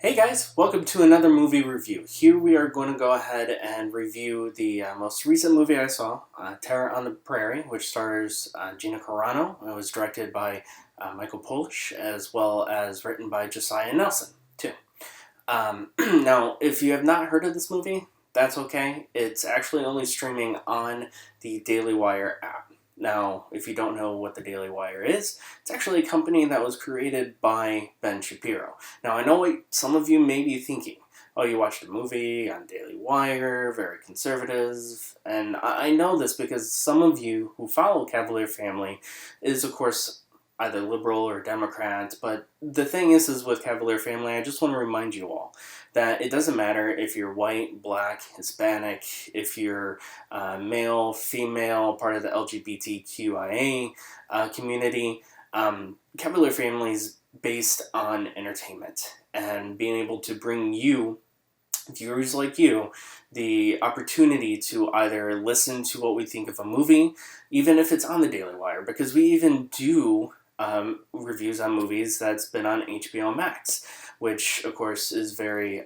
Hey guys, welcome to another movie review. Here we are going to go ahead and review the most recent movie I saw, Terror on the Prairie, which stars Gina Carano. It was directed by Michael Polish, as well as written by Josiah Nelson, too. Now, if you have not heard of this movie, that's okay. It's actually only streaming on the Daily Wire app. Now, if you don't know what the Daily Wire is, it's actually a company that was created by Ben Shapiro. Now, I know what some of you may be thinking. Oh, you watched a movie on Daily Wire, very conservative. And I know this because some of you who follow Cavalier family is, of course, either liberal or Democrat. But the thing is with Cavalier family, I just want to remind you all that it doesn't matter if you're white, black, Hispanic, if you're male, female, part of the LGBTQIA community. Cavalier family is based on entertainment and being able to bring you, viewers like you, the opportunity to either listen to what we think of a movie, even if it's on the Daily Wire, because we even do reviews on movies that's been on HBO Max, which of course is very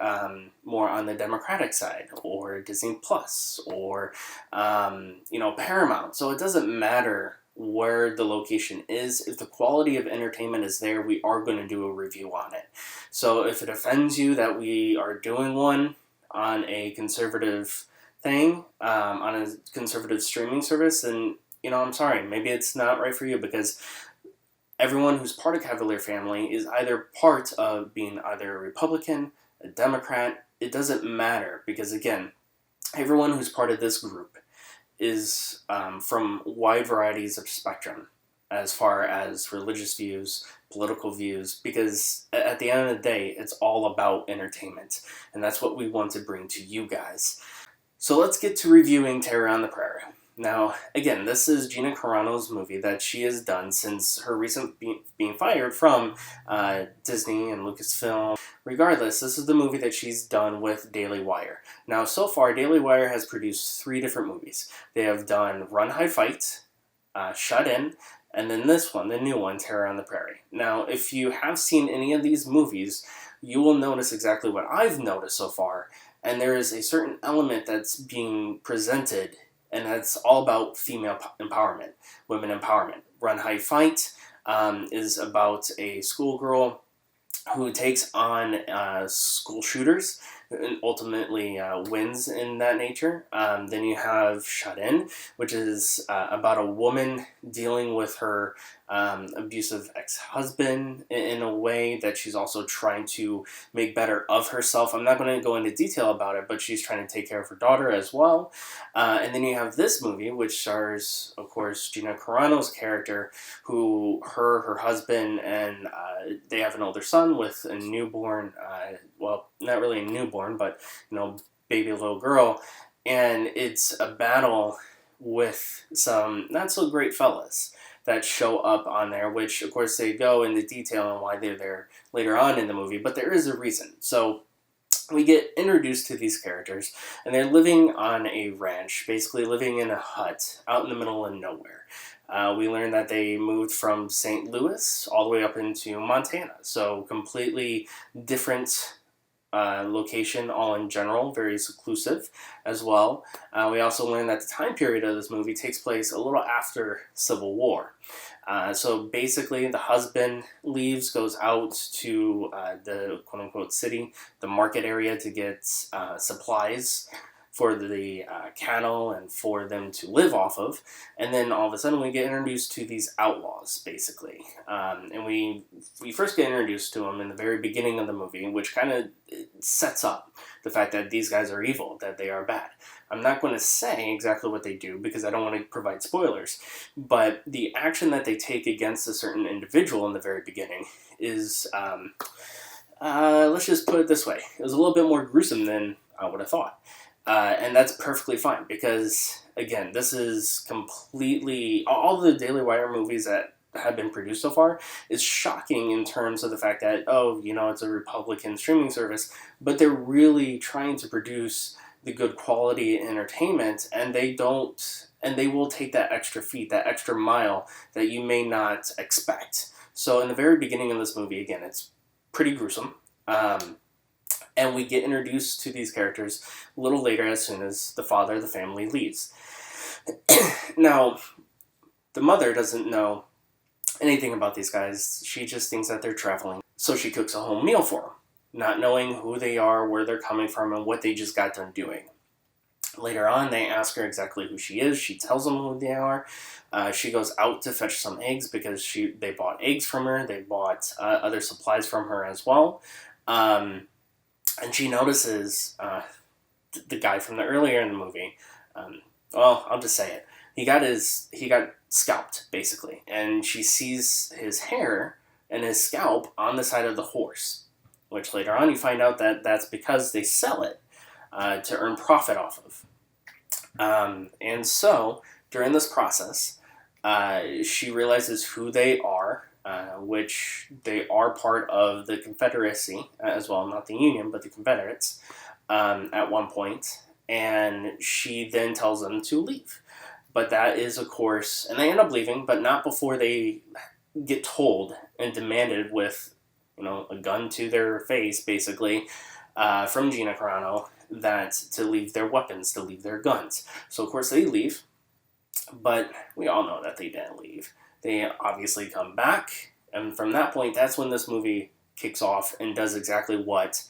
more on the Democratic side, or Disney Plus, or Paramount. So it doesn't matter where the location is. If the quality of entertainment is there, we are going to do a review on it. So if it offends you that we are doing one on a conservative thing, on a conservative streaming service, then I'm sorry, maybe it's not right for you, because everyone who's part of Cavalier family is either part of being either a Republican, a Democrat. It doesn't matter, because again, everyone who's part of this group is from wide varieties of spectrum as far as religious views, political views, because at the end of the day, it's all about entertainment, and that's what we want to bring to you guys. So let's get to reviewing Terror on the Prairie. Now, again, this is Gina Carano's movie that she has done since her recent being fired from Disney and Lucasfilm. Regardless, this is the movie that she's done with Daily Wire. Now, so far, Daily Wire has produced 3 different movies. They have done Run, Hide, Fight, Shut In, and then this one, the new one, Terror on the Prairie. Now, if you have seen any of these movies, you will notice exactly what I've noticed so far, and there is a certain element that's being presented, and that's all about female empowerment, women empowerment. Run, Hide, Fight is about a schoolgirl who takes on school shooters and ultimately wins in that nature. Then you have Shut In, which is about a woman dealing with her abusive ex-husband in a way that she's also trying to make better of herself. I'm not going to go into detail about it, but she's trying to take care of her daughter as well. And then you have this movie, which stars, of course, Gina Carano's character, who her husband, and they have an older son with a newborn, well, not really a newborn, but, baby little girl. And it's a battle with some not so great fellas that show up on there, which, of course, they go into detail on why they're there later on in the movie, but there is a reason. So we get introduced to these characters, and they're living on a ranch, basically living in a hut out in the middle of nowhere. We learn that they moved from St. Louis all the way up into Montana, so completely different location all in general, very seclusive as well. We also learn that the time period of this movie takes place a little after Civil War. So basically, the husband leaves, goes out to the quote-unquote city, the market area, to get supplies for the cattle and for them to live off of. And then all of a sudden we get introduced to these outlaws, basically. And we first get introduced to them in the very beginning of the movie, which kind of sets up the fact that these guys are evil, that they are bad. I'm not going to say exactly what they do because I don't want to provide spoilers, but the action that they take against a certain individual in the very beginning is, let's just put it this way, it was a little bit more gruesome than I would have thought. And that's perfectly fine, because, again, this is completely, all the Daily Wire movies that have been produced so far is shocking in terms of the fact that, it's a Republican streaming service, but they're really trying to produce the good quality entertainment, and they will take that extra feet, that extra mile that you may not expect. So in the very beginning of this movie, again, it's pretty gruesome. And we get introduced to these characters a little later as soon as the father of the family leaves. Now, the mother doesn't know anything about these guys. She just thinks that they're traveling. So she cooks a home meal for them, not knowing who they are, where they're coming from, and what they just got done doing. Later on, they ask her exactly who she is. She tells them who they are. She goes out to fetch some eggs because they bought eggs from her. They bought other supplies from her as well. And she notices the guy from the earlier in the movie. Well, I'll just say it. He got scalped basically, and she sees his hair and his scalp on the side of the horse. Which later on you find out that that's because they sell it to earn profit off of. And so during this process, she realizes who they are, which they are part of the Confederacy as well, not the Union, but the Confederates at one point. And she then tells them to leave. But that is, of course, and they end up leaving, but not before they get told and demanded with, a gun to their face, basically, from Gina Carano, that to leave their weapons, to leave their guns. So, of course, they leave, but we all know that they didn't leave. They obviously come back, and from that point, that's when this movie kicks off and does exactly what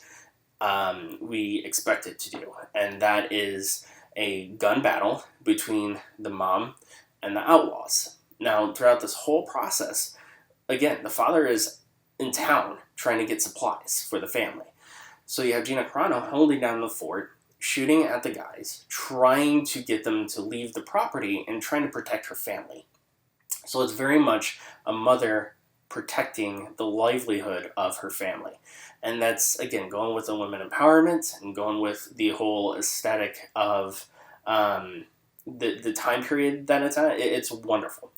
we expect it to do, and that is a gun battle between the mom and the outlaws. Now, throughout this whole process, again, the father is in town trying to get supplies for the family. So you have Gina Carano holding down the fort, shooting at the guys, trying to get them to leave the property and trying to protect her family. So it's very much a mother protecting the livelihood of her family. And that's, again, going with the women empowerment and going with the whole aesthetic of the time period that it's at. It's wonderful.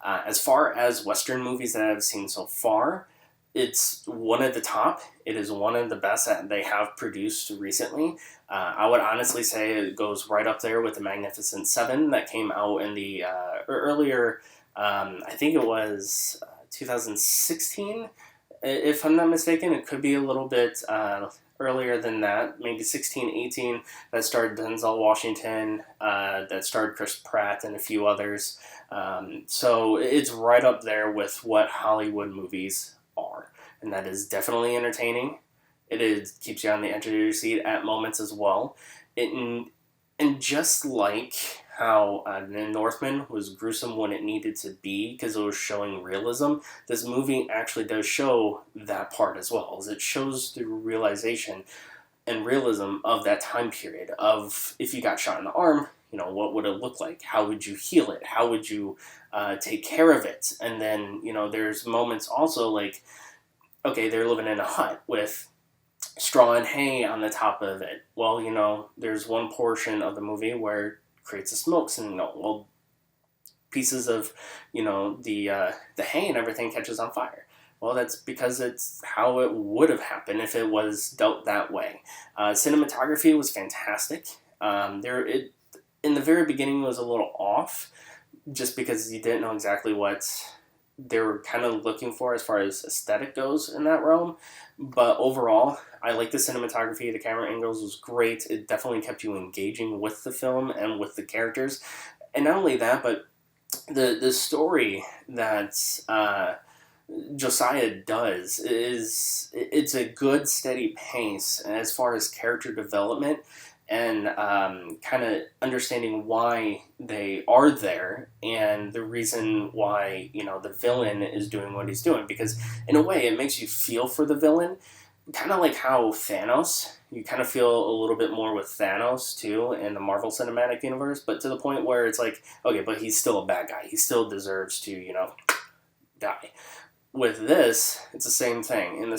As far as Western movies that I've seen so far, it's one at the top. It is one of the best that they have produced recently. I would honestly say it goes right up there with the Magnificent Seven that came out in the earlier, I think it was 2016, if I'm not mistaken. It could be a little bit earlier than that, maybe 16, 18, that starred Denzel Washington, that starred Chris Pratt and a few others. So it's right up there with what Hollywood movies are, and that is definitely entertaining. Keeps you on the edge of your seat at moments as well. And just like how The Northman was gruesome when it needed to be because it was showing realism, this movie actually does show that part as well, as it shows the realization and realism of that time period of if you got shot in the arm, what would it look like? How would you heal it? How would you take care of it? And then, there's moments also like, okay, they're living in a hut with straw and hay on the top of it. Well, there's one portion of the movie where it creates a smoke signal. Pieces of, the hay and everything catches on fire. Well, that's because it's how it would have happened if it was dealt that way. Cinematography was fantastic. In the very beginning was a little off, just because you didn't know exactly what they were kind of looking for as far as aesthetic goes in that realm. But overall, I like the cinematography. The camera angles was great. It definitely kept you engaging with the film and with the characters. And not only that, but the story that Josiah does it's a good steady pace as far as character development and kind of understanding why they are there and the reason why the villain is doing what he's doing, because in a way it makes you feel for the villain, kind of like how Thanos, you kind of feel a little bit more with Thanos too in the Marvel Cinematic Universe, but to the point where it's like, okay, but he's still a bad guy, he still deserves to die. With this, it's the same thing in the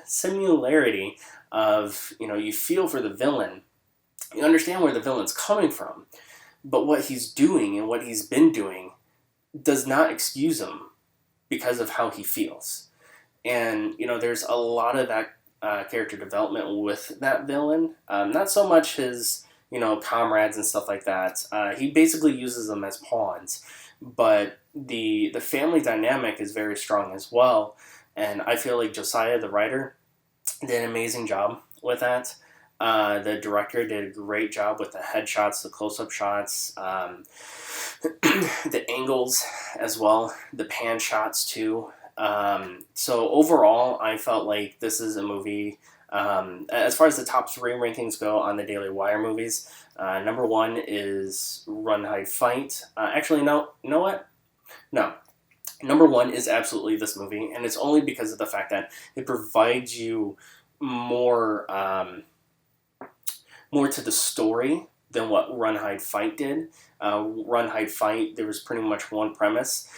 similarity of, you feel for the villain, you understand where the villain's coming from, but what he's doing and what he's been doing does not excuse him because of how he feels. And, there's a lot of that character development with that villain. Not so much his, comrades and stuff like that. He basically uses them as pawns, but the family dynamic is very strong as well. And I feel like Josiah, the writer, did an amazing job with that. The director did a great job with the headshots, the close-up shots, the angles as well, the pan shots too. So overall, I felt like this is a movie. As far as the top three rankings go on the Daily Wire movies, number one is Run, Hide, Fight. Actually, no. You know what? No. Number one is absolutely this movie, and it's only because of the fact that it provides you more more to the story than what Run, Hide, Fight did. Run, Hide, Fight, there was pretty much one premise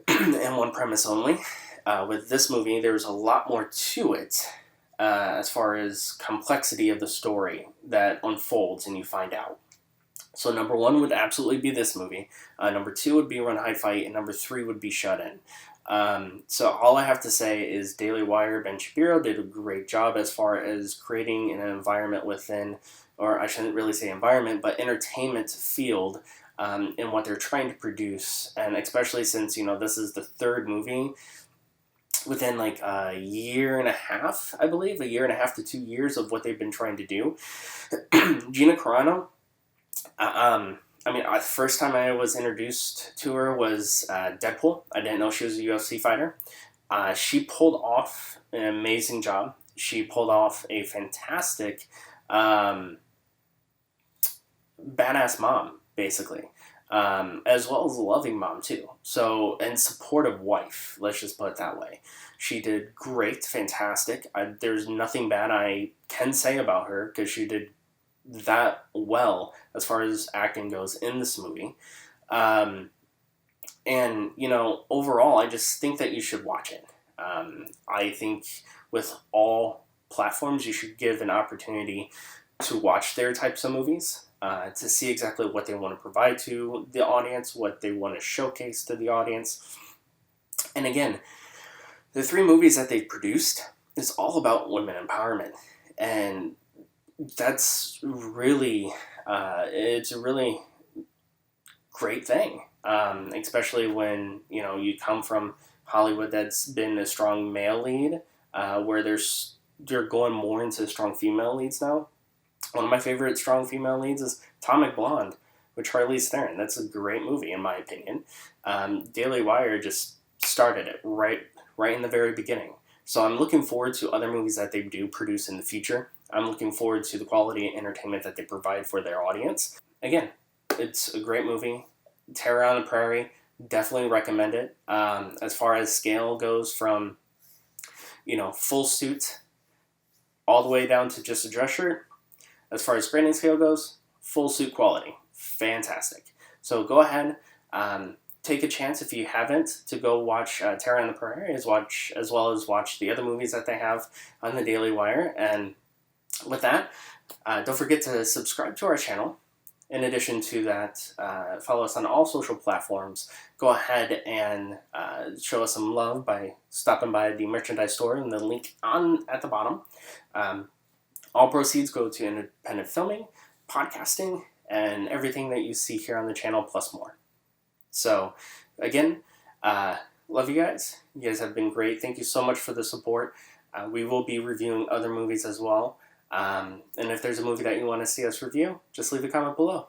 and one premise only. With this movie, there was a lot more to it as far as complexity of the story that unfolds and you find out. So number one would absolutely be this movie. Number two would be Run, Hide, Fight, and number three would be Shut In. So all I have to say is Daily Wire, Ben Shapiro did a great job as far as creating an environment within, or I shouldn't really say environment, but entertainment field in what they're trying to produce. And especially since, this is the third movie within like a year and a half, I believe, a year and a half to 2 years of what they've been trying to do. Gina Carano, the first time I was introduced to her was Deadpool. I didn't know she was a UFC fighter. She pulled off an amazing job. She pulled off a fantastic badass mom, basically, as well as a loving mom, too. So, and supportive wife, let's just put it that way. She did great, fantastic. There's nothing bad I can say about her because she did that well as far as acting goes in this movie. And, overall, I just think that you should watch it. I think with all platforms, you should give an opportunity to watch their types of movies, to see exactly what they want to provide to the audience, what they want to showcase to the audience. And again, the three movies that they've produced is all about women empowerment. And that's really, it's a really great thing, especially when, you come from Hollywood that's been a strong male lead, where they're going more into strong female leads now. One of my favorite strong female leads is Atomic Blonde with Charlize Theron. That's a great movie, in my opinion. Daily Wire just started it right in the very beginning. So I'm looking forward to other movies that they do produce in the future. I'm looking forward to the quality entertainment that they provide for their audience. Again, it's a great movie. Terror on the Prairie, definitely recommend it. As far as scale goes, from full suit all the way down to just a dress shirt. As far as grading scale goes, full suit quality, fantastic. So go ahead, take a chance if you haven't to go watch Terror on the Prairie, as well as watch the other movies that they have on the Daily Wire. And with that, don't forget to subscribe to our channel. In addition to that, follow us on all social platforms. Go ahead and show us some love by stopping by the merchandise store and the link at the bottom. All proceeds go to independent filming, podcasting, and everything that you see here on the channel, plus more. So, again, love you guys. You guys have been great. Thank you so much for the support. We will be reviewing other movies as well. And if there's a movie that you want to see us review, just leave a comment below.